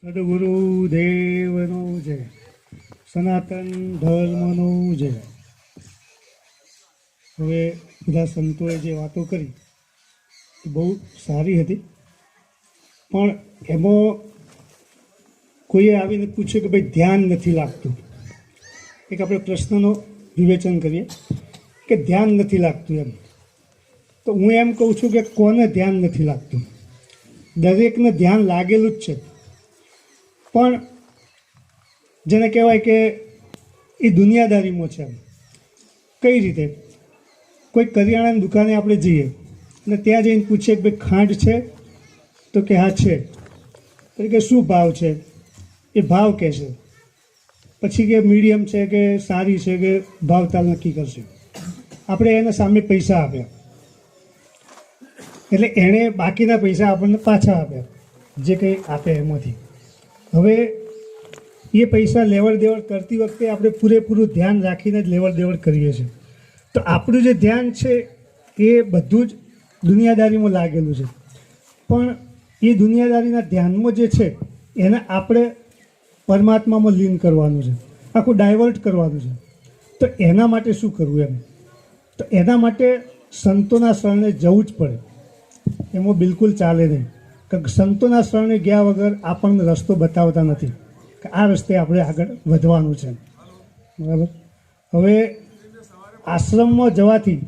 સદગુરુ દેવનો જય, સનાતન ધર્મનો જય. હવે બધા સંતોએ જે વાતો કરી એ બહુ સારી હતી, પણ એમાં કોઈએ આવીને પૂછ્યું કે ભાઈ ધ્યાન નથી લાગતું. એક આપણે પ્રશ્નનો વિવેચન કરીએ કે ધ્યાન નથી લાગતું એમ. તો હું એમ કહું છું કે કોને ધ્યાન નથી લાગતું? દરેકને ધ્યાન લાગેલું જ છે, પણ જેને કહેવાય કે એ દુનિયાદારીમાં છે. કઈ રીતે? કોઈ કરિયાણાની દુકાને આપણે જઈએ અને ત્યાં જઈને પૂછીએ કે ભાઈ ખાંડ છે, તો કે હા છે. તો કે શું ભાવ છે? એ ભાવ કહેશે. પછી કે મીડિયમ છે કે સારી છે કે ભાવતાલ નક્કી કરશે. આપણે એના સામે પૈસા આપ્યા, એટલે એણે બાકીના પૈસા આપણને પાછા આપ્યા, જે કંઈ આપે એમાંથી. હવે એ પૈસા લેવડ દેવડ કરતી વખતે આપણે પૂરેપૂરું ધ્યાન રાખીને જ લેવડ દેવડ કરીએ છીએ. તો આપણું જે ધ્યાન છે એ બધું જ દુનિયાદારીમાં લાગેલું છે, પણ એ દુનિયાદારીના ધ્યાનમાં જે છે એને આપણે પરમાત્મામાં લીન કરવાનું છે, આખું ડાયવર્ટ કરવાનું છે. તો એના માટે શું કરવું એમ? તો એના માટે સંતોના શરણે જવું જ પડે, એમાં બિલકુલ ચાલે નહીં. કે સંતોના શરણે ગયા વગર આપણને રસ્તો બતાવતા નથી કે આ રસ્તે આપણે આગળ વધવાનું છે, બરાબર. હવે આશ્રમમાં જવાથી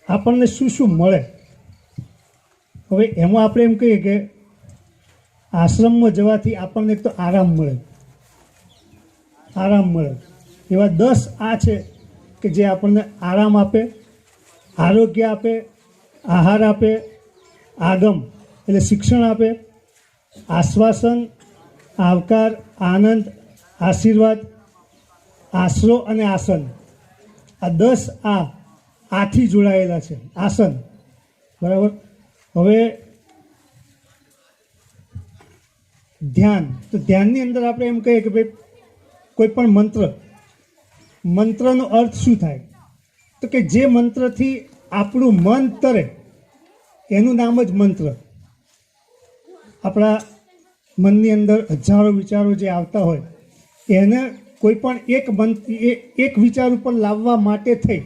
આપણને શું શું મળે? હવે એમાં આપણે એમ કહીએ કે આશ્રમમાં જવાથી આપણને એક તો આરામ મળે. એવા 10 આ છે કે જે આપણને આરામ આપે, આરોગ્ય આપે, આહાર આપે, આગમ એટલે શિક્ષણ આપે, આશ્વાસન, આવકાર, આનંદ, આશીર્વાદ, આશરો અને આસન. આ 10 આથી જોડાયેલા છે. આસન, બરાબર. હવે ધ્યાન, તો ધ્યાનની અંદર આપણે એમ કહીએ કે ભાઈ કોઈ પણ મંત્રનો અર્થ શું થાય? તો કે જે મંત્રથી આપણું મન તરે એનું નામ જ મંત્ર. આપણા મનની અંદર હજારો વિચારો જે આવતા હોય એને કોઈ પણ એક વિચાર ઉપર લાવવા માટે થઈ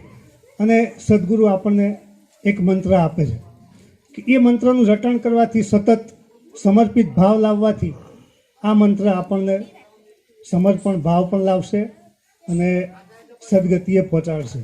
અને સદગુરુ આપણને એક મંત્ર આપે છે કે એ મંત્રનું રટણ કરવાથી, સતત સમર્પિત ભાવ લાવવાથી આ મંત્ર આપણને સમર્પણ ભાવ પણ લાવશે અને સદગતિએ પહોંચાડશે.